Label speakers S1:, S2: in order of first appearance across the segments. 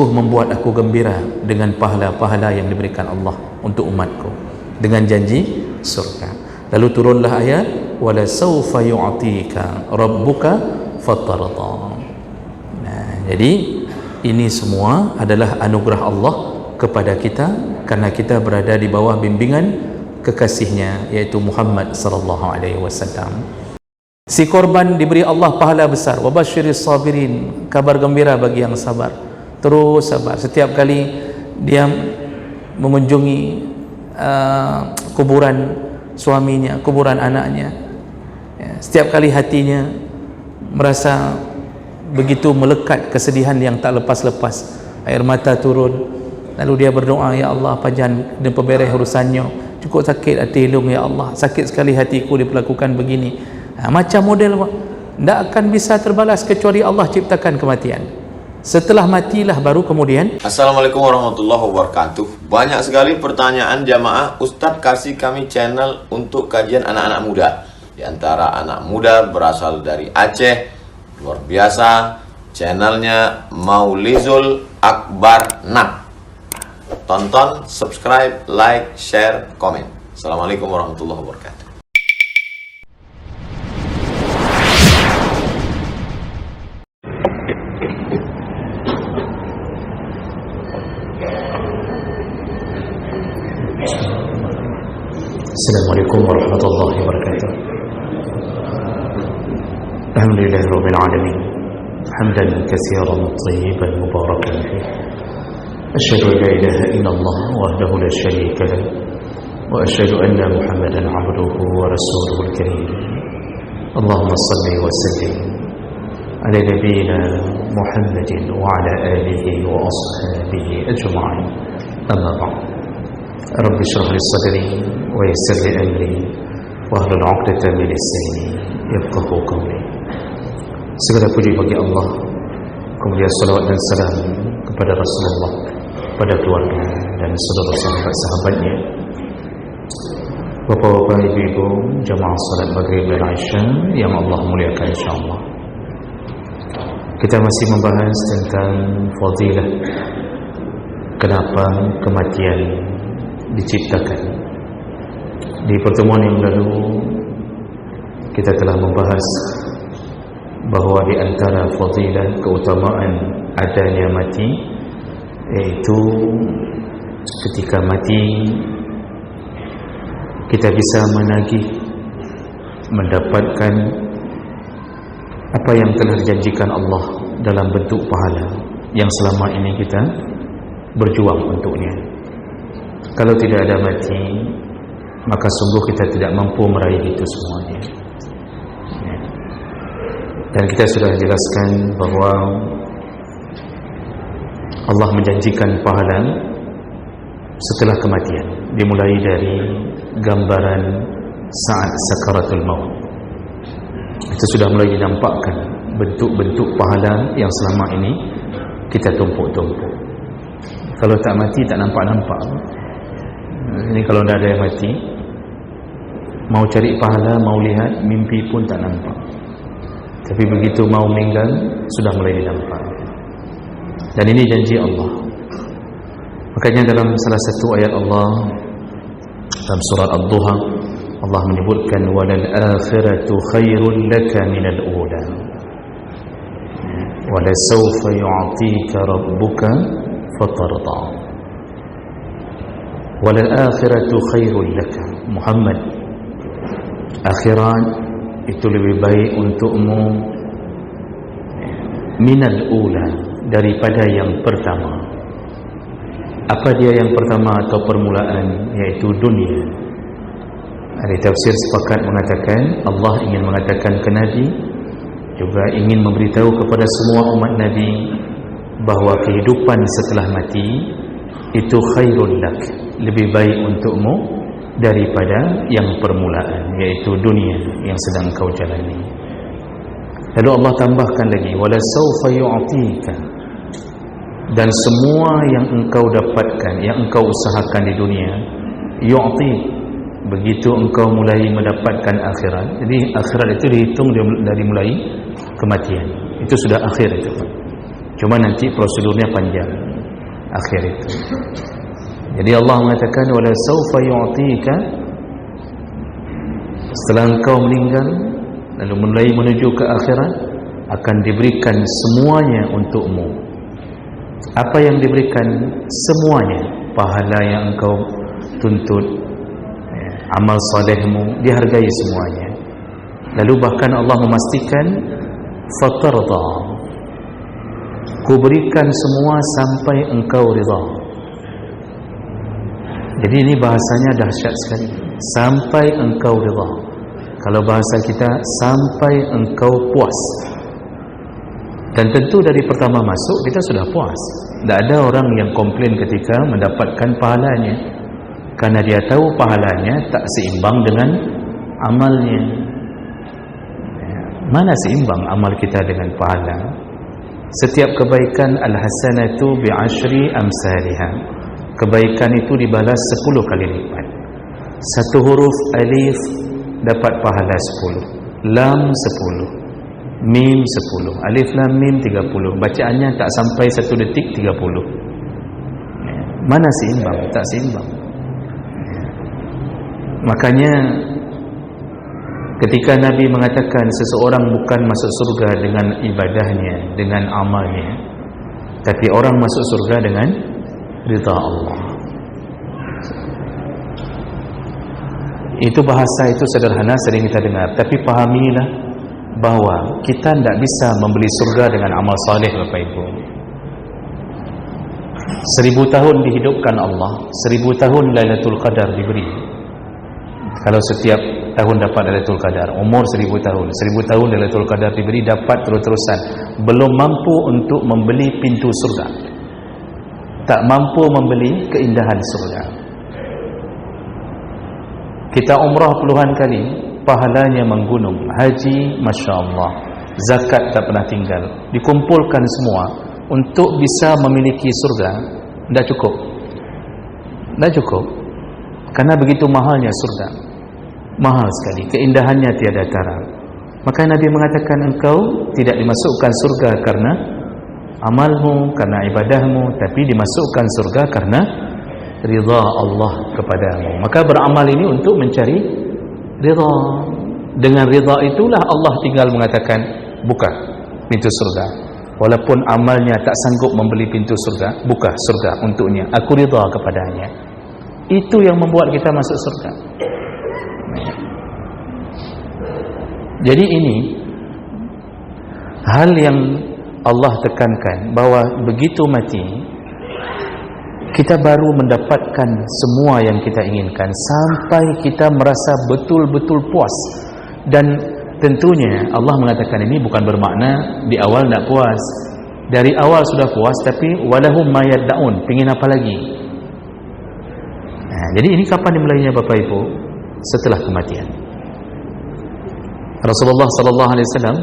S1: sungguh membuat aku gembira dengan pahala-pahala yang diberikan Allah untuk umatku dengan janji surga. Lalu turunlah ayat wala sawfa yu'tika rabbuka fatarda. Nah, jadi ini semua adalah anugerah Allah kepada kita karena kita berada di bawah bimbingan kekasihnya yaitu Muhammad sallallahu alaihi wasallam. Si korban diberi Allah pahala besar. Wabasyiris sabirin, kabar gembira bagi yang sabar. Terus sabar. Setiap kali dia mengunjungi kuburan suaminya, kuburan anaknya, setiap kali hatinya merasa begitu melekat kesedihan yang tak lepas-lepas, air mata turun, lalu dia berdoa, ya Allah panjang dan perberes urusannya, cukup sakit hati ilung ya Allah, sakit sekali hatiku diperlakukan begini. Macam model tidak akan bisa terbalas kecuali Allah ciptakan kematian. Setelah matilah baru kemudian.
S2: Assalamualaikum warahmatullahi wabarakatuh. Banyak sekali pertanyaan jamaah, Ustadz kasih kami channel untuk kajian anak-anak muda. Di antara anak muda berasal dari Aceh, luar biasa, channelnya Maulizul Akbar Nak. Tonton, subscribe, like, share, komen. Assalamualaikum warahmatullahi wabarakatuh.
S1: Assalamualaikum warahmatullahi wabarakatuh. Alhamdulillahi rabbil alamin. Hamdan katsiran thayyiban mubarakan fihi. Asyhadu an la ilaha illallah wahdahu la syarika lah wa asyhadu anna Muhammadan 'abduhu wa rasuluhul karim. Allahumma shalli wa sallim ala nabiyyina Muhammadin wa ala alihi wa ashabihi ajma'in. Amma ba'd. Rabbi shrah li sadri wa yassir li amri wahlul 'uqdatam min lisani yafqahu qawli. Segala puji bagi Allah, kemudian salawat dan salam kepada Rasulullah, pada keluarga dan saudara sahabat-sahabatnya, bapak-bapak, ibu-ibu, jamaah salat maghrib dan isya yang Allah muliakan insyaallah. Kita masih membahas tentang fadilah kenapa kematian diciptakan. Di pertemuan yang lalu kita telah membahas bahawa di antara fadilah keutamaan adanya mati yaitu ketika mati kita bisa menagih mendapatkan apa yang telah dijanjikan Allah dalam bentuk pahala yang selama ini kita berjuang untuknya. Kalau tidak ada mati, maka sungguh kita tidak mampu meraih itu semuanya. Dan kita sudah jelaskan bahawa Allah menjanjikan pahala setelah kematian, dimulai dari gambaran saat sakaratul maut. Itu sudah mulai dinampakkan bentuk-bentuk pahala yang selama ini kita tumpuk-tumpuk. Kalau tak mati tak nampak-nampak. Ini kalau tidak ada yang mati, mau cari pahala, mau lihat mimpi pun tak nampak. Tapi begitu mau meninggal sudah mulai dinampak. Dan ini janji Allah. Makanya dalam salah satu ayat Allah dalam surat Ad-Duha, Allah menyebutkan walal akhiratu khairul laka minal ula wala sawfa yu'tika rabbuka fatarda. Walal akhiratu khairul laka Muhammad, akhirat itu lebih baik untukmu minal ula, daripada yang pertama. Apa dia yang pertama atau permulaan? Yaitu dunia. Ahli tafsir sepakat mengatakan Allah ingin mengatakan ke Nabi, juga ingin memberitahu kepada semua umat Nabi bahawa kehidupan setelah mati itu khairul lak, lebih baik untukmu daripada yang permulaan, yaitu dunia yang sedang kau jalani. Lalu Allah tambahkan lagi wala sawfa yu'tika, dan semua yang engkau dapatkan, yang engkau usahakan di dunia, yu'ti, begitu engkau mulai mendapatkan akhirat. Jadi akhirat itu dihitung dari mulai kematian, itu sudah akhir itu. Cuma nanti prosedurnya panjang. akhir itu. Jadi Allah mengatakan wala saufa yu'tika, setelah engkau meninggal lalu mulai menuju ke akhirat akan diberikan semuanya untukmu. Apa yang diberikan? Semuanya. Pahala yang engkau tuntut, amal salehmu, dihargai semuanya. Lalu bahkan Allah memastikan fatarda, ku berikan semua sampai engkau ridha. Jadi ini bahasanya dahsyat sekali, sampai engkau ridha. Kalau bahasa kita, sampai engkau puas. Dan tentu dari pertama masuk kita sudah puas. Tak ada orang yang komplain ketika mendapatkan pahalanya, karena dia tahu pahalanya tak seimbang dengan amalnya. Mana seimbang amal kita dengan pahala? Setiap kebaikan al-hasanatu bi'ashri amsalha. Kebaikan itu dibalas 10 kali lipat. Satu huruf alif dapat pahala 10, lam 10, mim 10, alif lam mim 30. Bacaannya tak sampai 1 detik 30. Mana seimbang? Tak seimbang. Makanya ketika Nabi mengatakan seseorang bukan masuk surga dengan ibadahnya, dengan amalnya, tapi orang masuk surga dengan ridha Allah. Itu bahasa itu sederhana, sering kita dengar, tapi pahamilah bahawa kita tidak bisa membeli surga dengan amal saleh, Bapak Ibu. 1000 tahun dihidupkan Allah, 1000 tahun Lailatul Qadar diberi. Kalau setiap tahun dapat Lailatul Qadar, umur 1000 tahun, 1000 tahun Lailatul Qadar diberi, dapat terus-terusan, belum mampu untuk membeli pintu surga, tak mampu membeli keindahan surga. Kita umrah puluhan kali, pahalanya menggunung. Haji, Masya Allah, zakat tak pernah tinggal, dikumpulkan semua untuk bisa memiliki surga, tidak cukup. Tidak cukup, karena begitu mahalnya surga, mahal sekali, keindahannya tiada tara. Maka Nabi mengatakan engkau tidak dimasukkan surga karena amalmu, karena ibadahmu, tapi dimasukkan surga karena ridha Allah kepadamu. Maka beramal ini untuk mencari ridha. Dengan ridha itulah Allah tinggal mengatakan buka pintu surga. Walaupun amalnya tak sanggup membeli pintu surga, buka surga untuknya, aku ridha kepadanya. Itu yang membuat kita masuk surga. Jadi ini hal yang Allah tekankan, bahawa begitu mati kita baru mendapatkan semua yang kita inginkan, sampai kita merasa betul-betul puas. Dan tentunya Allah mengatakan ini bukan bermakna di awal tak puas. Dari awal sudah puas, tapi walahum ma yad'un, pengin apa lagi? Jadi ini kapan dimulainya Bapak Ibu? Setelah kematian. Rasulullah sallallahu alaihi wasallam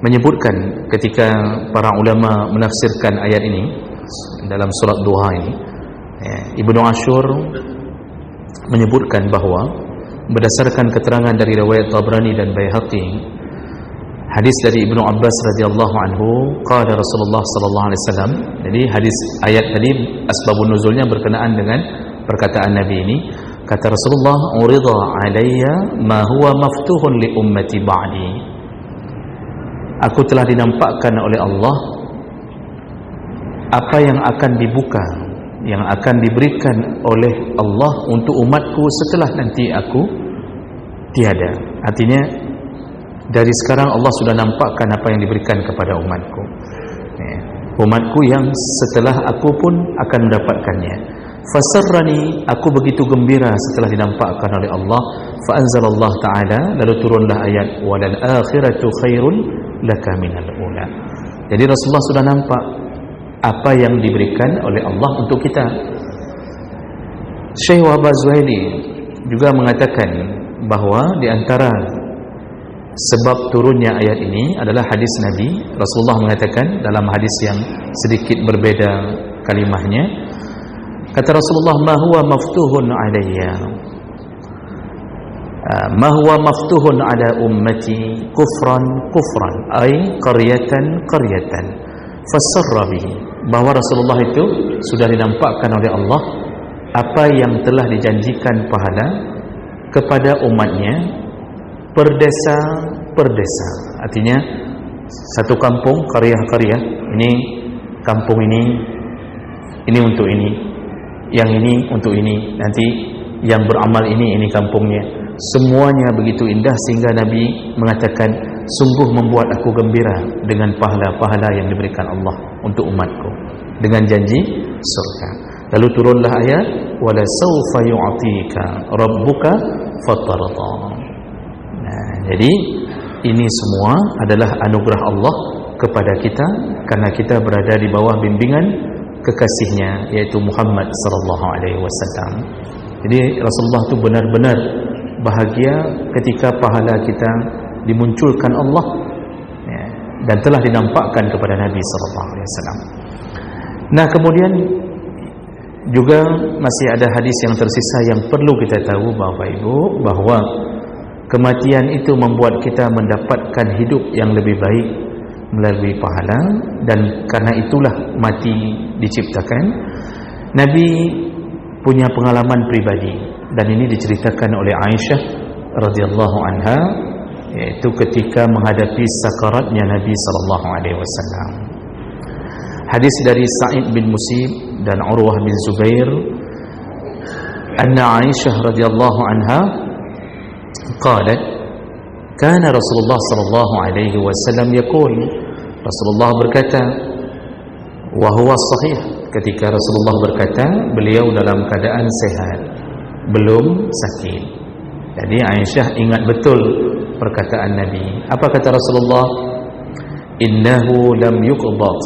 S1: menyebutkan ketika para ulama menafsirkan ayat ini dalam surat Duha ini, Ibnu Ashur menyebutkan bahawa berdasarkan keterangan dari riwayat Tabrani dan Baihaqi, hadis dari Ibnu Abbas radhiyallahu anhu, qala Rasulullah sallallahu alaihi wasallam. Jadi hadis ayat tadi asbabun nuzulnya berkenaan dengan perkataan Nabi ini. Kata Rasulullah, "Urida alayya ma huwa maftuhun li ummati ba'di." Aku telah dinampakkan oleh Allah apa yang akan dibuka, yang akan diberikan oleh Allah untuk umatku setelah nanti aku tiada. Artinya dari sekarang Allah sudah nampakkan apa yang diberikan kepada umatku, umatku yang setelah aku pun akan mendapatkannya. Fasarrani, aku begitu gembira setelah dinampakkan oleh Allah. Fa anzalallah ta'ala, lalu turunlah ayat walal akhiratu khairun laka minal ula. Jadi Rasulullah sudah nampak apa yang diberikan oleh Allah untuk kita. Syekh Wahab Zuhaili juga mengatakan bahawa di antara sebab turunnya ayat ini adalah hadis Nabi. Rasulullah mengatakan dalam hadis yang sedikit berbeda kalimahnya, kata Rasulullah, ma huwa maftuhun alayya, ma huwa maftuhun ala ummati kufran kufran, ay qaryatan qaryatan fasarra bihi. bahawa Rasulullah itu sudah dinampakkan oleh Allah apa yang telah dijanjikan pahala kepada umatnya per desa. Artinya satu kampung, qaryah, ini kampung ini untuk ini, yang ini untuk ini, nanti yang beramal ini kampungnya. Semuanya begitu indah sehingga Nabi mengatakan, sungguh membuat aku gembira dengan pahala-pahala yang diberikan Allah untuk umatku dengan janji surga. Lalu turunlah ayat, wala sawfa yu'tika rabbuka fatarda. Nah, jadi ini semua adalah anugerah Allah kepada kita karena kita berada di bawah bimbingan kekasihnya, yaitu Muhammad sallallahu alaihi wasallam. Jadi Rasulullah itu benar-benar bahagia ketika pahala kita dimunculkan Allah, ya, dan telah dinampakkan kepada Nabi sallallahu alaihi wasallam. Nah, kemudian juga masih ada hadis yang tersisa yang perlu kita tahu Bapak Ibu, bahwa kematian itu membuat kita mendapatkan hidup yang lebih baik melalui pahala, dan karena itulah mati diciptakan. Nabi punya pengalaman pribadi, dan ini diceritakan oleh Aisyah radhiyallahu anha, yaitu ketika menghadapi sakaratnya Nabi sallallahu alaihi wasallam. Hadis dari Sa'id bin Musayyib dan Urwah bin Zubair, anna Aisyah radhiyallahu anha qalat, kana Rasulullah sallallahu alaihi wasallam yaqul, Rasulullah berkata, wa huwa sahih, ketika Rasulullah berkata, beliau dalam keadaan sehat, belum sakit. Jadi Aisyah ingat betul perkataan Nabi. Apa kata Rasulullah? Innahu lam yuqbat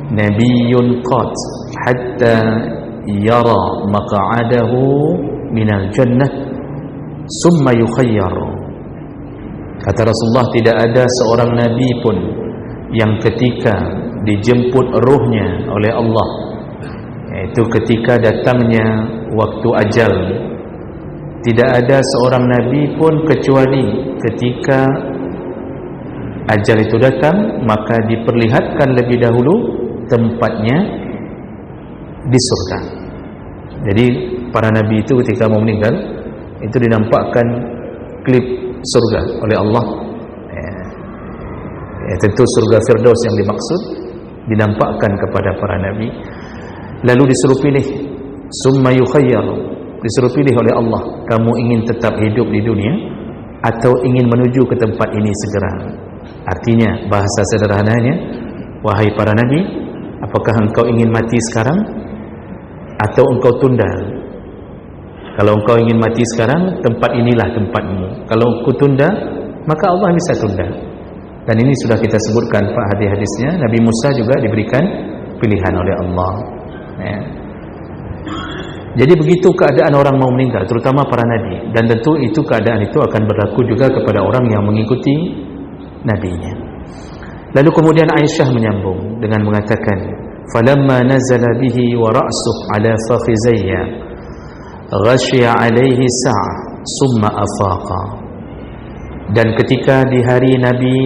S1: nabiyyun qat hatta yara maq'adahu minal jannah summa yukhayyar. Kata Rasulullah, tidak ada seorang nabi pun yang ketika dijemput ruhnya oleh Allah, yaitu ketika datangnya waktu ajal, tidak ada seorang nabi pun kecuali ketika ajal itu datang maka diperlihatkan lebih dahulu tempatnya di surga. Jadi para nabi itu ketika mau meninggal itu dinampakkan klip surga oleh Allah, tentu surga Firdaus yang dimaksud, dinampakkan kepada para nabi. Lalu disuruh pilih, summa yukhayyar, disuruh pilih oleh Allah, kamu ingin tetap hidup di dunia atau ingin menuju ke tempat ini segera. Artinya, bahasa sederhananya, wahai para nabi, apakah engkau ingin mati sekarang atau engkau tunda? Kalau engkau ingin mati sekarang, tempat inilah tempatmu. Kalau engkau tunda, maka Allah bisa tunda. Dan ini sudah kita sebutkan Pak hadis-hadisnya. Nabi Musa juga diberikan pilihan oleh Allah, ya. Jadi begitu keadaan orang mau meninggal, terutama para nabi, dan tentu itu keadaan itu akan berlaku juga kepada orang yang mengikuti nabinya. Lalu kemudian Aisyah menyambung dengan mengatakan, falamma nazala bihi wa ra'suhu ala fakhizayya ghashiya alaihi sa'ah summa afaqa. Dan ketika di hari Nabi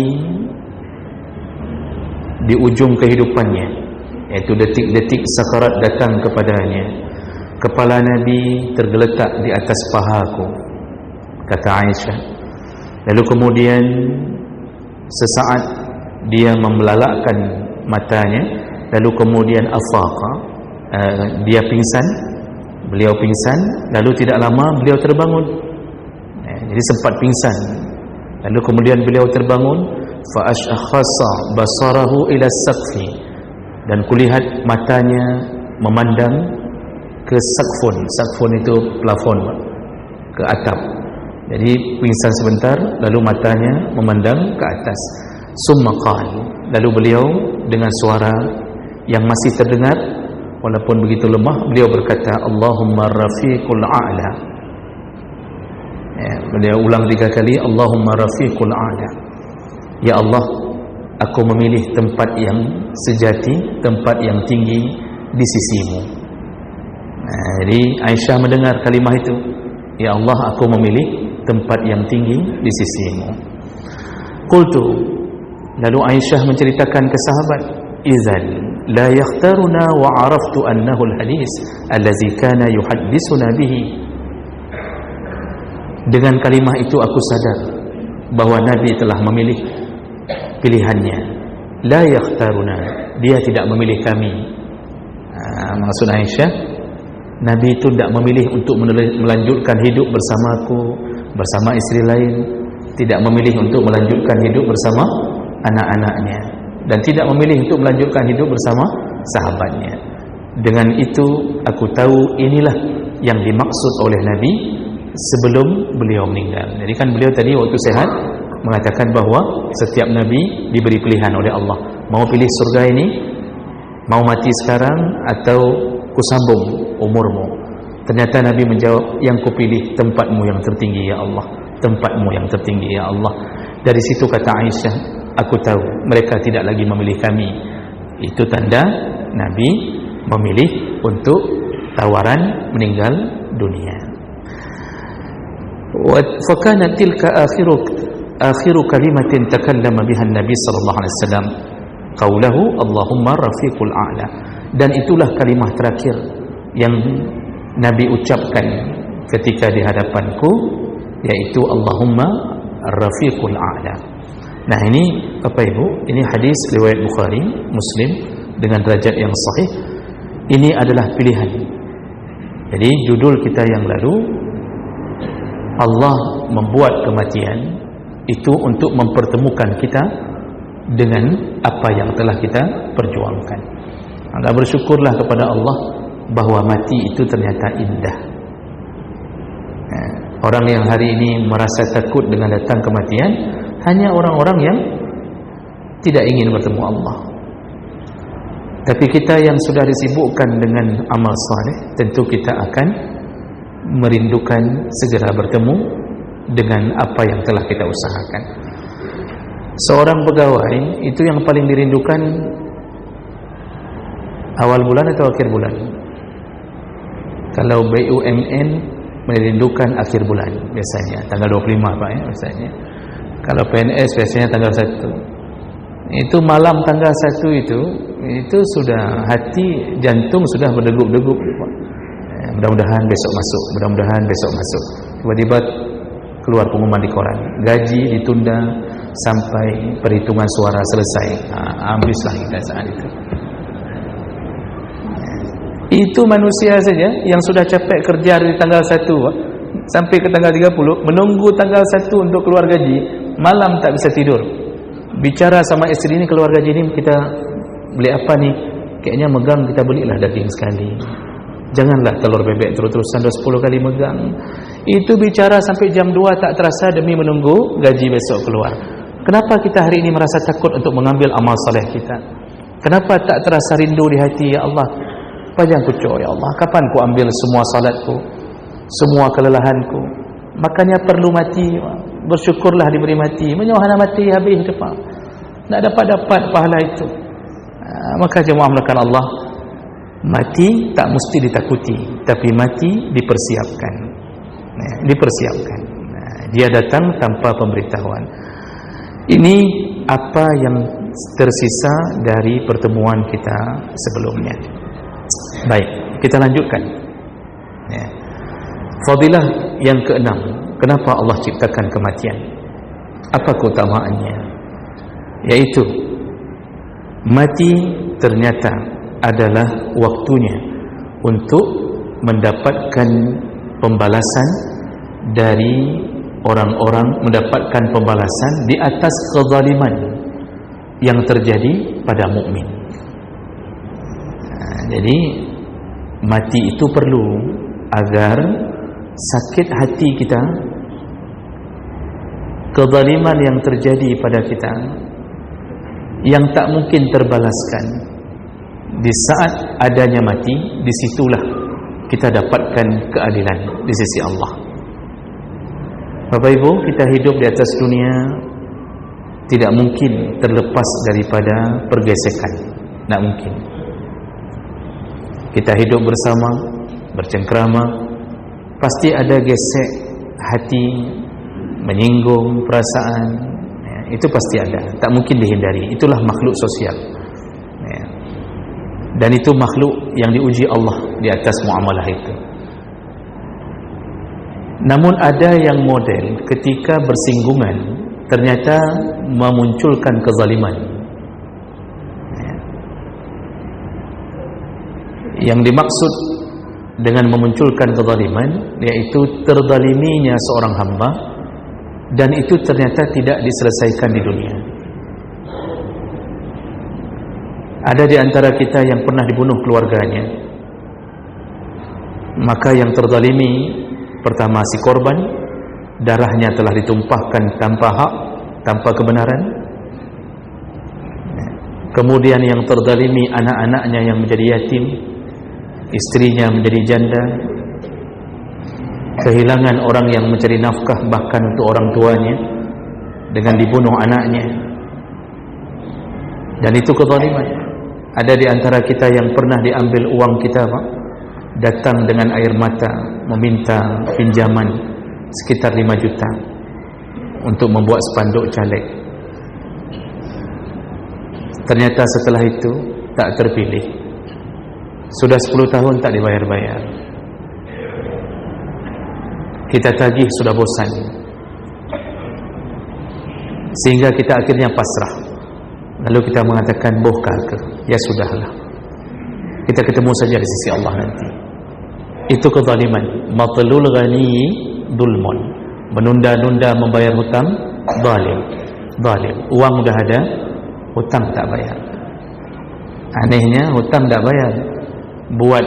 S1: di ujung kehidupannya, yaitu detik-detik sakarat datang kepadanya, kepala Nabi tergeletak di atas pahaku, kata Aisyah. Lalu kemudian sesaat dia membelalakkan matanya, lalu kemudian afaqa, dia pingsan, beliau pingsan, lalu tidak lama beliau terbangun. Jadi sempat pingsan, lalu kemudian beliau terbangun, fa ashkhasa basarahu ila saqfi, dan kulihat matanya memandang ke sakfun. Sakfun itu plafon, ke atap. Jadi pingsan sebentar, lalu matanya memandang ke atas. Summa qala, lalu beliau dengan suara yang masih terdengar walaupun begitu lemah, beliau berkata, Allahumma rafiqul a'la. Beliau ulang 3 kali, Allahumma rafiqul a'la. Ya Allah, aku memilih tempat yang sejati, tempat yang tinggi di sisimu. Jadi Aisyah mendengar kalimah itu, ya Allah, aku memilih tempat yang tinggi di sisimu. Qultu, lalu Aisyah menceritakan ke sahabat, izan, la yakhtaruna wa araftu annahu al-hadis allazi kana yuhaddisuna bihi. Dengan kalimah itu aku sadar bahawa Nabi telah memilih pilihannya. La yakhtaruna, dia tidak memilih kami. Maksud Aisyah, Nabi itu tidak memilih untuk melanjutkan hidup bersamaku, bersama isteri lain, tidak memilih untuk melanjutkan hidup bersama anak-anaknya, dan tidak memilih untuk melanjutkan hidup bersama sahabatnya. Dengan itu aku tahu inilah yang dimaksud oleh Nabi sebelum beliau meninggal. Jadi kan beliau tadi waktu sehat mengatakan bahawa setiap Nabi diberi pilihan oleh Allah, mau pilih surga ini, mau mati sekarang atau kusambung umurmu. Ternyata Nabi menjawab, yang kupilih tempatmu yang tertinggi ya Allah, tempatmu yang tertinggi ya Allah. Dari situ kata Aisyah, aku tahu mereka tidak lagi memilih kami. Itu tanda Nabi memilih untuk tawaran meninggal dunia. Wa fakana tilka akhiru kalimatin takallama biha Nabi sallallahu alaihi wasallam, qaulahu Allahumma rafiqul a'la. Dan itulah kalimah terakhir yang Nabi ucapkan ketika di hadapanku, yaitu Allahumma rafiqul a'la. Nah ini Bapak Ibu, ini hadis riwayat Bukhari, Muslim dengan derajat yang sahih. Ini adalah pilihan. Jadi judul kita yang lalu, Allah membuat kematian itu untuk mempertemukan kita dengan apa yang telah kita perjuangkan. Maka bersyukurlah kepada Allah bahawa mati itu ternyata indah. Orang yang hari ini merasa takut dengan datang kematian hanya orang-orang yang tidak ingin bertemu Allah. Tapi kita yang sudah disibukkan dengan amal saleh, tentu kita akan merindukan segera bertemu dengan apa yang telah kita usahakan. Seorang pegawai itu yang paling dirindukan awal bulan atau akhir bulan? Kalau BUMN merindukan akhir bulan biasanya, tanggal 25 Pak ya biasanya. Kalau PNS biasanya tanggal 1. Itu malam tanggal 1 itu sudah hati jantung sudah berdegup-degup. Mudah-mudahan besok masuk, mudah-mudahan besok masuk. Tiba-tiba keluar pengumuman di koran, gaji ditunda sampai perhitungan suara selesai. Habislah kita saat itu. Itu manusia saja yang sudah capek kerja dari tanggal 1 sampai ke tanggal 30, menunggu tanggal 1 untuk keluar gaji, malam tak bisa tidur. Bicara sama isteri ini, keluar gaji ini kita beli apa nih? Kayaknya megang kita belilah daging sekali. Janganlah telur bebek terus-terusan 10 kali megang. Itu bicara sampai jam 2 tak terasa demi menunggu gaji besok keluar. Kenapa kita hari ini merasa takut untuk mengambil amal saleh kita? Kenapa tak terasa rindu di hati? Ya Allah, panjang kucuk ya Allah, kapan ku ambil semua salatku, semua kelelahanku? Makanya perlu mati. Bersyukurlah diberi mati. Menyohana mati habis depan, tak dapat pahala itu. Maka jemaah melakukan Allah, mati tak mesti ditakuti, tapi mati dipersiapkan. Dipersiapkan. Dia datang tanpa pemberitahuan. Ini apa yang tersisa dari pertemuan kita sebelumnya. Baik, kita lanjutkan. Fadilah yang keenam, kenapa Allah ciptakan kematian? Apa keutamaannya? Yaitu mati ternyata adalah waktunya untuk mendapatkan pembalasan dari orang-orang, mendapatkan pembalasan di atas kezaliman yang terjadi pada mukmin. Jadi mati itu perlu agar sakit hati kita, kezaliman yang terjadi pada kita yang tak mungkin terbalaskan, di saat adanya mati, disitulah kita dapatkan keadilan di sisi Allah. Bapak Ibu, kita hidup di atas dunia tidak mungkin terlepas daripada pergesekan. Tak mungkin. Kita hidup bersama, bercengkrama, pasti ada gesek hati, menyinggung perasaan, itu pasti ada, tak mungkin dihindari. Itulah makhluk sosial. Dan itu makhluk yang diuji Allah di atas muamalah itu. Namun ada yang model ketika bersinggungan ternyata memunculkan kezaliman. Yang dimaksud dengan memunculkan kezaliman yaitu terzaliminya seorang hamba, dan itu ternyata tidak diselesaikan di dunia. Ada di antara kita yang pernah dibunuh keluarganya, maka yang terzalimi pertama si korban, darahnya telah ditumpahkan tanpa hak, tanpa kebenaran. Kemudian yang terzalimi anak-anaknya yang menjadi yatim, istrinya menjadi janda, kehilangan orang yang mencari nafkah bahkan untuk orang tuanya dengan dibunuh anaknya. Dan itu kezaliman. Ada di antara kita yang pernah diambil uang kita, Pak, datang dengan air mata meminta pinjaman sekitar 5 juta untuk membuat spanduk caleg. Ternyata setelah itu tak terpilih. Sudah 10 tahun tak dibayar-bayar. Kita tagih sudah bosan, sehingga kita akhirnya pasrah. Lalu kita mengatakan, boh kagak, ya sudahlah, kita ketemu saja di sisi Allah nanti. Itu kezaliman. Matlul ghani dulmun, menunda-nunda membayar hutang, zalim. Uang sudah ada, hutang tak bayar. Anehnya hutang tak bayar. Buat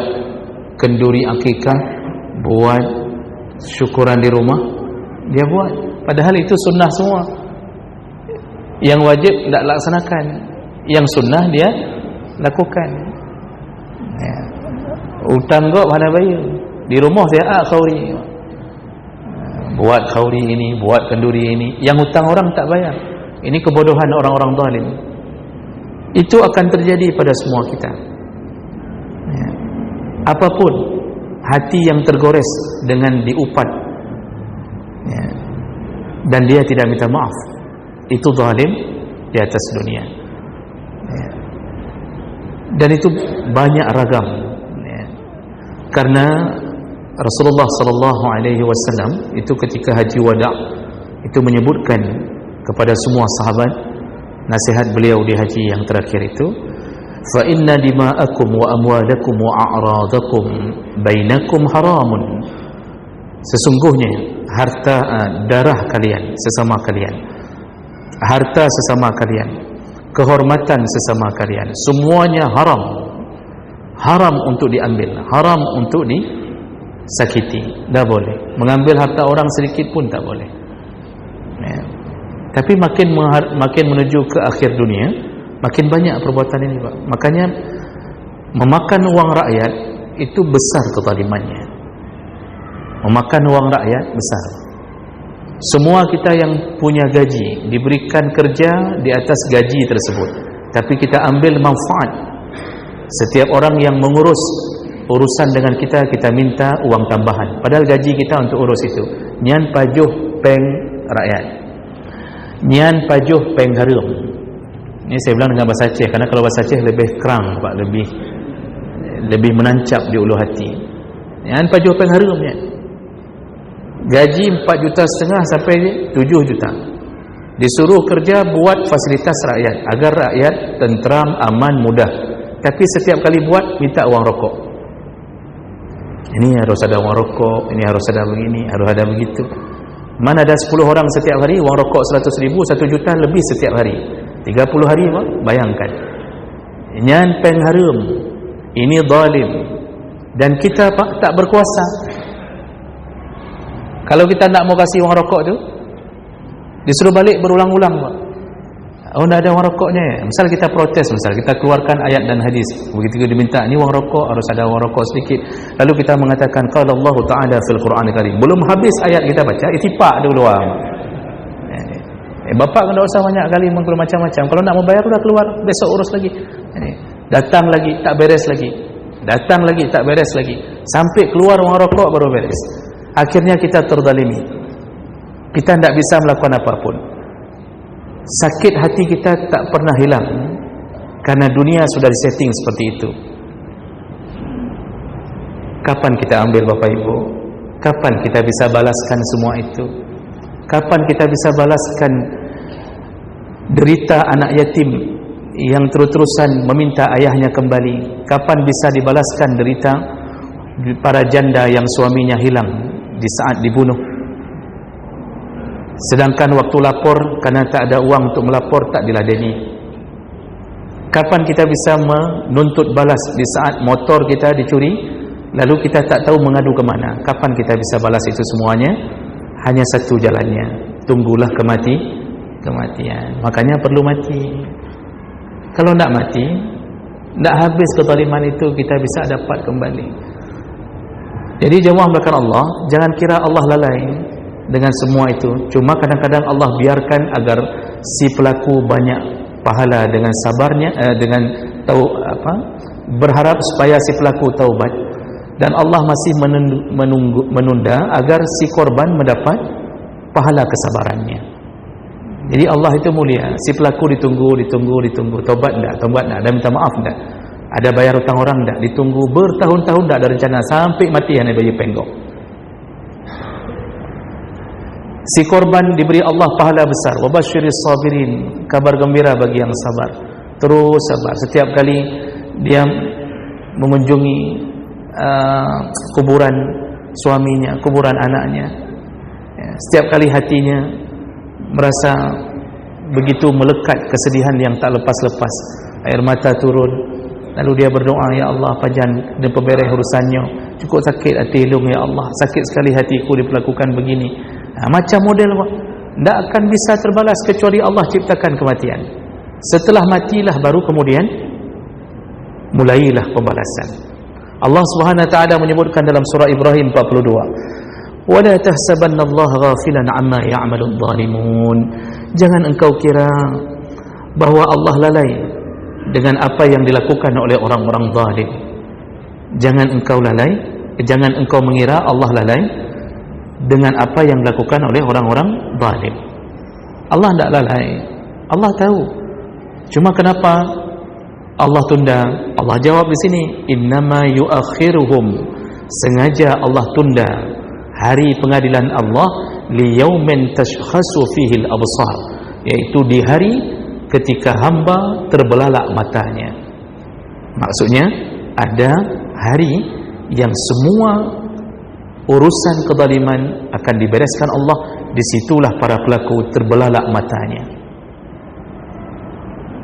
S1: kenduri akikah, buat syukuran di rumah, dia buat, padahal itu sunnah semua. Yang wajib tak laksanakan, yang sunnah dia lakukan. Ya. Hutang kau mana bayar? Di rumah saya khauri, buat khauri ini, buat kenduri ini, yang hutang orang tak bayar. Ini kebodohan orang-orang zalim. Itu akan terjadi pada semua kita. Ya. Apapun hati yang tergores dengan diupat, ya, dan dia tidak minta maaf, itu zalim di atas dunia. Ya. Dan itu banyak ragam, ya. Karena Rasulullah SAW itu ketika haji wada itu menyebutkan kepada semua sahabat, nasihat beliau di haji yang terakhir itu, fa inna dima'akum wa amwalakum wa a'radakum bainakum haramun. Sesungguhnya harta, darah kalian sesama kalian, harta sesama kalian, kehormatan sesama kalian, semuanya haram. Haram untuk diambil, haram untuk disakiti. Tak boleh mengambil harta orang sedikit pun, tak boleh, ya. Tapi makin menuju ke akhir dunia, makin banyak perbuatan ini, Pak. Makanya memakan uang rakyat itu besar kezalimannya. Memakan uang rakyat besar. Semua kita yang punya gaji diberikan kerja di atas gaji tersebut, tapi kita ambil manfaat. Setiap orang yang mengurus urusan dengan kita, kita minta uang tambahan, padahal gaji kita untuk urus itu. Nyan pajuh peng rakyat, nyan pajuh peng harum. Ini saya bilang dengan bahasa Aceh, karena kalau bahasa Aceh lebih kerang, Pak, lebih menancap di ulu hati. Nyan pajuh peng harum, ya. Gaji 4,5 juta sampai 7 juta, disuruh kerja buat fasilitas rakyat agar rakyat tentram, aman, mudah. Tapi setiap kali buat minta uang rokok. Ini harus ada uang rokok, ini harus ada begini, harus ada begitu. Mana ada 10 orang setiap hari, uang rokok 100,000, 1 juta lebih setiap hari, 30 hari, Pak, bayangkan. Nyan peng harum, ini zalim. Dan kita, Pak, tak berkuasa. Kalau kita nak mau kasih uang rokok tu, disuruh balik berulang-ulang, Pak. Oh, tidak ada uang rokoknya, ya? Misal kita protes, misal kita keluarkan ayat dan hadis, begitu diminta ni uang rokok, harus ada uang rokok sedikit, lalu kita mengatakan qala Allah Ta'ala fil Quran Karim, belum habis ayat kita baca, itipak dulu. Bapak tidak usah banyak kali mengkeluar macam-macam, kalau nak membayar sudah keluar, besok urus lagi. Datang lagi tak beres lagi, datang lagi tak beres lagi, sampai keluar uang rokok baru beres. Akhirnya kita terzalimi, kita tidak bisa melakukan apapun. Sakit hati kita tak pernah hilang, karena dunia sudah disetting seperti itu. Kapan kita ambil Bapak Ibu? Kapan kita bisa balaskan semua itu? Kapan kita bisa balaskan derita anak yatim yang terus-terusan meminta ayahnya kembali? Kapan bisa dibalaskan derita para janda yang suaminya hilang di saat dibunuh? Sedangkan waktu lapor, karena tak ada uang untuk melapor, tak diladeni. Kapan kita bisa menuntut balas di saat motor kita dicuri, lalu kita tak tahu mengadu ke mana? Kapan kita bisa balas itu semuanya? Hanya satu jalannya, tunggulah kematian. Makanya perlu mati. Kalau tak mati, tak habis kezaliman itu, kita bisa dapat kembali. Jadi jemaah belakang Allah, jangan kira Allah lalai dengan semua itu. Cuma kadang-kadang Allah biarkan agar si pelaku banyak pahala dengan sabarnya, dengan berharap supaya si pelaku taubat, dan Allah masih menunda agar si korban mendapat pahala kesabarannya. Jadi Allah itu mulia. Si pelaku ditunggu, taubat enggak, ada minta maaf enggak, ada bayar hutang orang enggak, ditunggu bertahun-tahun, enggak ada rencana, sampai mati hanya bagi penggok. Si korban diberi Allah pahala besar. Wabasyiris sabirin, kabar gembira bagi yang sabar. Terus sabar. Setiap kali dia mengunjungi kuburan suaminya, kuburan anaknya, setiap kali hatinya merasa begitu melekat kesedihan yang tak lepas-lepas, air mata turun. Lalu dia berdoa, ya Allah, panjang dan pebereh urusannya, cukup sakit hati ilung ya Allah, sakit sekali hatiku diperlakukan begini. Macam model tidak akan bisa terbalas kecuali Allah ciptakan kematian. Setelah matilah baru kemudian mulailah pembalasan. Allah Subhanahu wa taala menyebutkan dalam surah Ibrahim 42, "Wala tahsabannallaha ghafilan 'amma ya'maludz zalimun." Jangan engkau kira bahwa Allah lalai dengan apa yang dilakukan oleh orang-orang zalim. Jangan engkau mengira Allah lalai dengan apa yang dilakukan oleh orang-orang zalim. Allah tidak lalai, Allah tahu. Cuma kenapa Allah tunda? Allah jawab di sini, innama yuakhiruhum, sengaja Allah tunda hari pengadilan Allah, liyaumin tashkhasu fihi al-absar, yaitu di hari ketika hamba terbelalak matanya. Maksudnya ada hari yang semua urusan kezaliman akan dibereskan Allah. Disitulah para pelaku terbelalak matanya.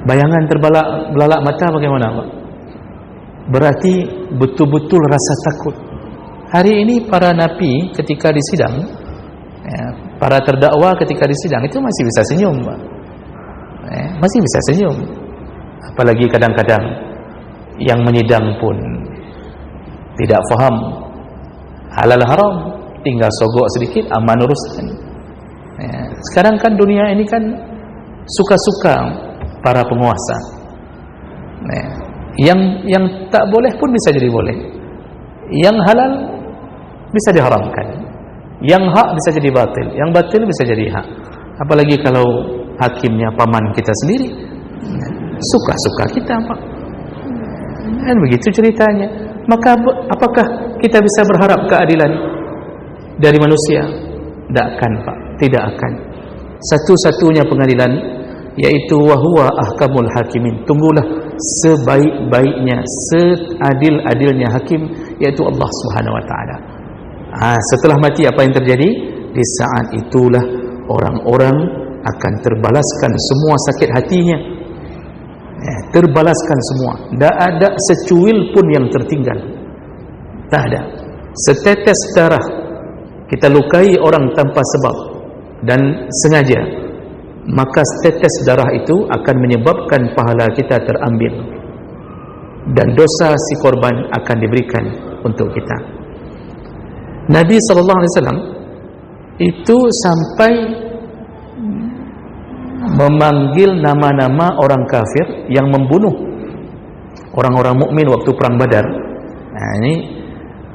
S1: Bayangan terbelalak mata bagaimana Pak? Berarti betul-betul rasa takut. Hari ini para napi ketika disidang, para terdakwa ketika disidang itu masih bisa senyum Pak. Masih bisa senyum. Apalagi kadang-kadang yang menyidang pun tidak faham halal haram, tinggal sogok sedikit aman urusan. Sekarang kan dunia ini kan suka-suka para penguasa. Yang tak boleh pun bisa jadi boleh, yang halal bisa diharamkan, yang hak bisa jadi batil, yang batil bisa jadi hak. Apalagi kalau hakimnya paman kita sendiri, suka-suka kita Pak. Dan begitu ceritanya. Maka apakah kita bisa berharap keadilan dari manusia? Tidak akan Pak, tidak akan. Satu-satunya pengadilan yaitu wahuwa ahkamul hakimin. Tunggulah sebaik-baiknya, seadil-adilnya hakim, yaitu Allah Subhanahu wa taala. Setelah mati apa yang terjadi? Di saat itulah orang-orang akan terbalaskan semua sakit hatinya. Terbalaskan semua. Tak ada secuil pun yang tertinggal. Tak ada. Setetes darah kita lukai orang tanpa sebab dan sengaja, maka setetes darah itu akan menyebabkan pahala kita terambil dan dosa si korban akan diberikan untuk kita. Nabi SAW itu sampai memanggil nama-nama orang kafir yang membunuh orang-orang mukmin waktu perang Badar. Ini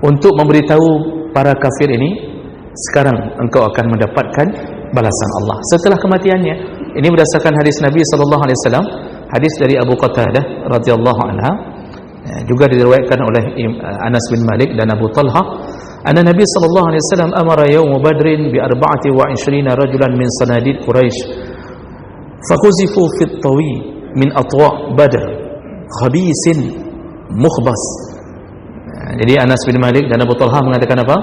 S1: untuk memberitahu para kafir ini, sekarang engkau akan mendapatkan balasan Allah setelah kematiannya. Ini berdasarkan hadis Nabi SAW, hadis dari Abu Qatadah radhiyallahu anha. Juga diriwayatkan oleh Anas bin Malik dan Abu Talha, anna Nabi sallallahu alaihi wasallam amara yaum Badrin bi 24 rajulan min sanadid Quraisy fakhuzifu fi at-tawi min atwa' Badr khabisin mukhbas. Jadi Anas bin Malik dan Abu Talha mengatakan apa?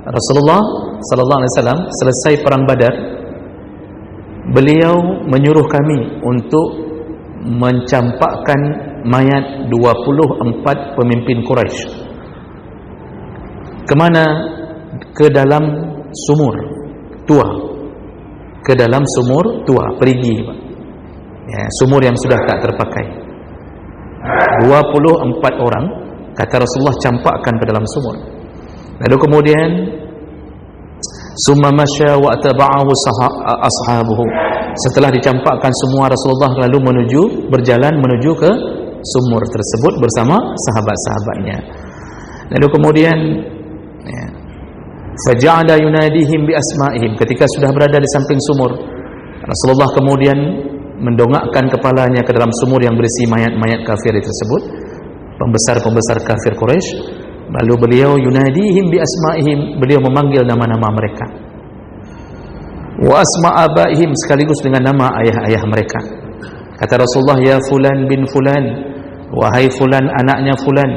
S1: Rasulullah sallallahu alaihi wasallam selesai perang Badar, beliau menyuruh kami untuk mencampakkan mayat 24 pemimpin Quraisy ke mana? Ke dalam sumur tua, ke dalam sumur tua, perigi ya, sumur yang sudah tak terpakai. 24 orang kata Rasulullah campakkan ke dalam sumur. Lalu kemudian summa masya wa atba'ahu ashabuhu, setelah dicampakkan semua, Rasulullah lalu berjalan menuju ke sumur tersebut bersama sahabat-sahabatnya. Lalu kemudian faja'ala yunadihim bi asma'ihim, ketika sudah berada di samping sumur, Rasulullah kemudian mendongakkan kepalanya ke dalam sumur yang berisi mayat-mayat kafir tersebut, pembesar-pembesar kafir Quraisy. Lalu beliau yunadihim bi asma'ihim, beliau memanggil nama-nama mereka, wa asma' abaihim, sekaligus dengan nama ayah-ayah mereka. Kata Rasulullah, ya fulan bin fulan, wahai fulan anaknya fulan,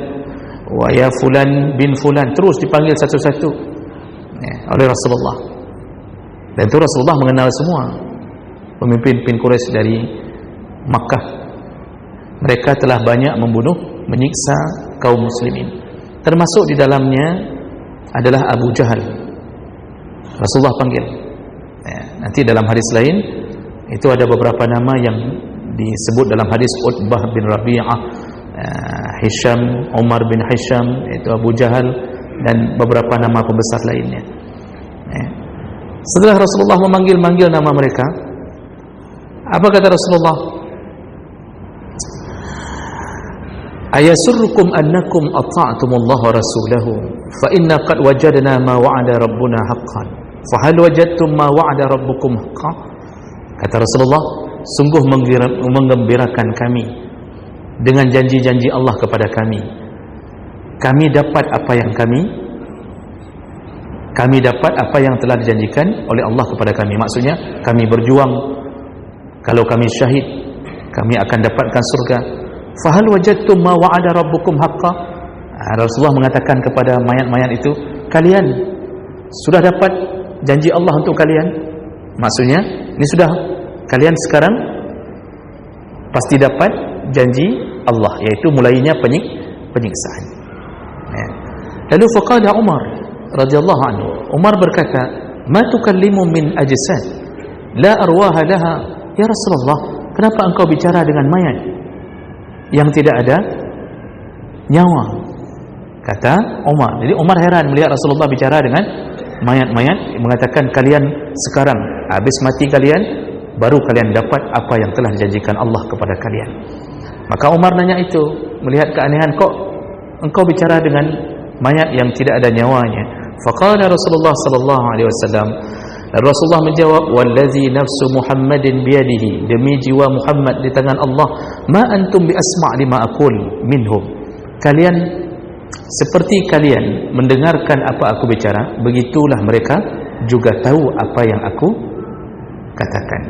S1: wa ya fulan bin fulan, terus dipanggil satu-satu oleh Rasulullah. Dan itu Rasulullah mengenal semua pemimpin Quraisy dari Makkah. Mereka telah banyak membunuh, menyiksa kaum muslimin, termasuk di dalamnya adalah Abu Jahal. Rasulullah panggil. Nanti dalam hadis lain itu ada beberapa nama yang disebut dalam hadis, Utbah bin Rabi'ah, Hisham, Umar bin Hisham, itu Abu Jahal, dan beberapa nama pembesar lainnya. Setelah Rasulullah memanggil nama mereka, apa kata Rasulullah? Ayasurrukum annakum ata'tumullaha wa rasulahu fa inna qad wajadna ma wa'ada rabbuna haqqan fa hal wajadtum ma wa'ada rabbukum haqqan. Kata Rasulullah, sungguh menggembirakan kami dengan janji-janji Allah kepada kami. Kami dapat apa yang telah dijanjikan oleh Allah kepada kami. Maksudnya kami berjuang, kalau kami syahid kami akan dapatkan surga. Fahal wajadtum ma wa'ada rabbukum haqqan. Rasulullah mengatakan kepada mayat-mayat itu, kalian sudah dapat janji Allah untuk kalian? Maksudnya ini sudah, kalian sekarang pasti dapat janji Allah, yaitu mulainya penyiksaan. Lalu faqala Umar radhiyallahu anhu, Umar berkata, ma tukallimu min ajsad la arwaha laha ya Rasulullah, kenapa engkau bicara dengan mayat yang tidak ada nyawa? Kata Umar. Jadi Umar heran melihat Rasulullah bicara dengan mayat-mayat, mengatakan, kalian sekarang habis mati kalian, baru kalian dapat apa yang telah dijanjikan Allah kepada kalian. Maka Umar nanya itu, melihat keanehan, kok engkau bicara dengan mayat yang tidak ada nyawanya? Faqala Rasulullah sallallahu alaihi wasallam, Rasulullah menjawab, wallazi nafsu Muhammadin biyadihi, demi jiwa Muhammad di tangan Allah, ma antum bi asma' lima aqul minhum, kalian seperti kalian mendengarkan apa aku bicara, begitulah mereka juga tahu apa yang aku katakan.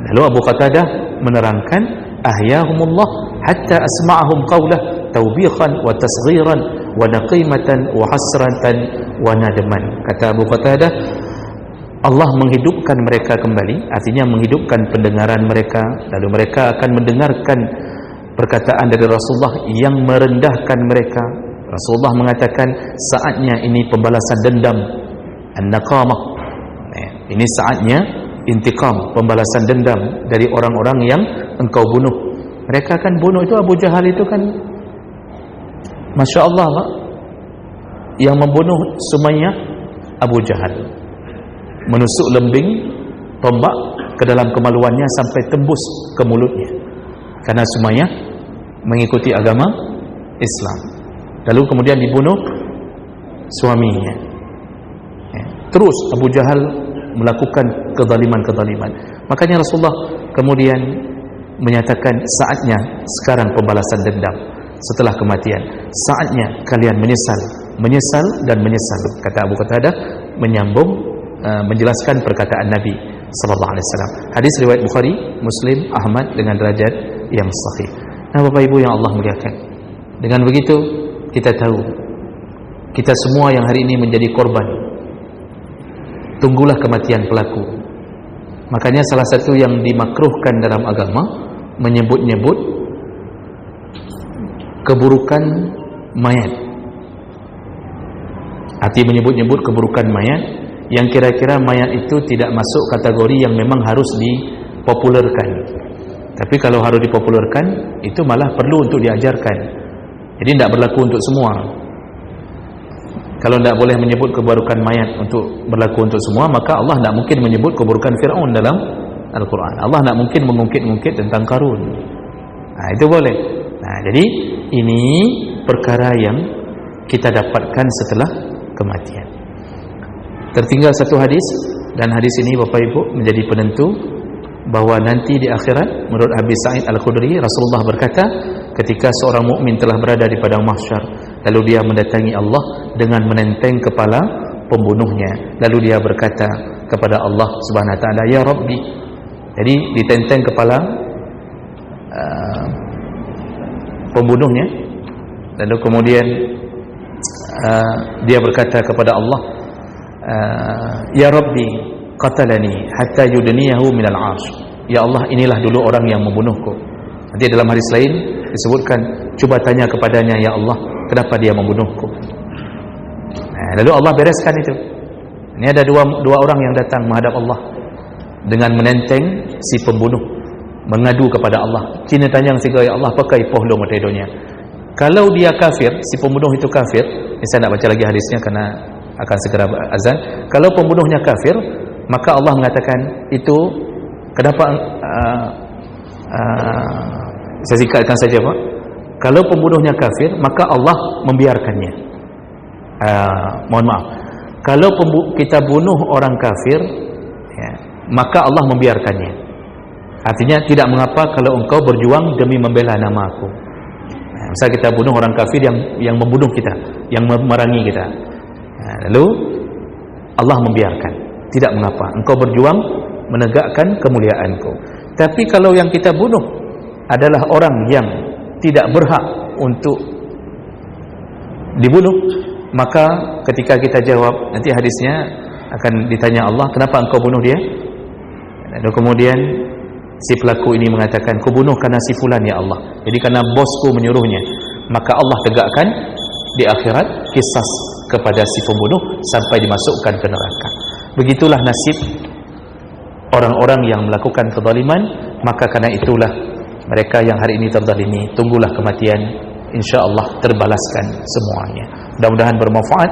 S1: Lalu Abu Qatadah menerangkan, ahyahumullah hatta asma'ahum qawlah tawbiqan wa tasghiran wa naqimatan wa hasratan wa nadaman. Kata Abu Qatadah, Allah menghidupkan mereka kembali, artinya menghidupkan pendengaran mereka, lalu mereka akan mendengarkan perkataan dari Rasulullah yang merendahkan mereka. Rasulullah mengatakan, saatnya ini pembalasan dendam, an-naqamah, ini saatnya intikam, pembalasan dendam dari orang-orang yang engkau bunuh. Mereka akan bunuh. Itu Abu Jahal itu kan, Masya Allah, Pak, yang membunuh Sumayyah, Abu Jahal menusuk lembing tombak ke dalam kemaluannya sampai tembus ke mulutnya, karena Sumayyah mengikuti agama Islam. Lalu kemudian dibunuh suaminya. Terus Abu Jahal melakukan kezaliman-kezaliman. Makanya Rasulullah kemudian menyatakan saatnya sekarang pembalasan dendam setelah kematian, saatnya kalian menyesal dan menyesal, kata Abu Qatadah menyambung menjelaskan perkataan Nabi sallallahu alaihi wasallam. Hadis riwayat Bukhari, Muslim, Ahmad dengan derajat yang sahih. Nah, Bapak Ibu yang Allah muliakan, dengan begitu kita tahu kita semua yang hari ini menjadi korban, tunggulah kematian pelaku. Makanya salah satu yang dimakruhkan dalam agama menyebut-nyebut keburukan mayat. Arti menyebut-nyebut keburukan mayat yang kira-kira mayat itu tidak masuk kategori yang memang harus dipopulerkan. Tapi kalau harus dipopulerkan, itu malah perlu untuk diajarkan. Jadi tidak berlaku untuk semua. Kalau tidak boleh menyebut keburukan mayat untuk berlaku untuk semua, maka Allah tidak mungkin menyebut keburukan Fir'aun dalam Al-Quran. Allah tidak mungkin mengungkit-ungkit tentang Qarun. Nah, itu boleh. Nah, jadi ini perkara yang kita dapatkan setelah kematian. Tertinggal satu hadis, dan hadis ini Bapak Ibu menjadi penentu bahawa nanti di akhirat, menurut Abi Sa'id Al-Khudri, Rasulullah berkata, ketika seorang mukmin telah berada di padang mahsyar, lalu dia mendatangi Allah dengan menenteng kepala pembunuhnya, lalu dia berkata kepada Allah Subhanahu wa taala, ya Rabbi. Jadi ditenteng kepala pembunuhnya, lalu kemudian dia berkata kepada Allah, ya Rabbi qatalani hatta yudniyahu minal 'arsy. Ya Allah, inilah dulu orang yang membunuhku. Nanti dalam hadis lain disebutkan, cuba tanya kepadanya, ya Allah, kenapa dia membunuhku. Nah, lalu Allah bereskan itu. Ini ada dua orang yang datang menghadap Allah dengan menenteng si pembunuh, mengadu kepada Allah. Cina tanya siga, ya Allah, pakai pohlong tedonya. Kalau dia kafir, si pembunuh itu kafir, saya nak baca lagi hadisnya karena akan segera azan. Kalau pembunuhnya kafir, maka Allah mengatakan itu, kenapa saya singkatkan saja Pak, kalau pembunuhnya kafir, maka Allah membiarkannya. Mohon maaf, kalau kita bunuh orang kafir, ya, maka Allah membiarkannya. Artinya tidak mengapa kalau engkau berjuang demi membela nama aku. Nah, misal kita bunuh orang kafir yang membunuh kita, yang memerangi kita, nah, lalu Allah membiarkan, tidak mengapa, engkau berjuang menegakkan kemuliaanku. Tapi kalau yang kita bunuh adalah orang yang tidak berhak untuk dibunuh, maka ketika kita jawab, nanti hadisnya akan ditanya Allah, kenapa engkau bunuh dia? Dan kemudian si pelaku ini mengatakan, ku bunuh karena si fulan ya Allah, jadi karena bosku menyuruhnya. Maka Allah tegakkan di akhirat kisas kepada si pembunuh sampai dimasukkan ke neraka. Begitulah nasib orang-orang yang melakukan kezaliman. Maka karena itulah mereka yang hari ini terzalimi, tunggulah kematian, insyaallah terbalaskan semuanya. Mudah-mudahan bermanfaat.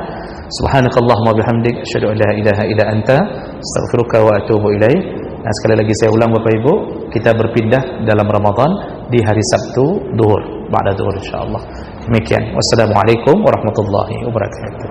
S1: Subhanakallahumma bihamdik, asyhadu an la ilaha illa anta, astaghfiruka wa atubu ilaik. Nah, sekali lagi saya ulang Bapak Ibu, kita berpindah dalam Ramadan di hari Sabtu duhur, ba'da duhur insyaallah. Demikian. Wassalamualaikum warahmatullahi wabarakatuh.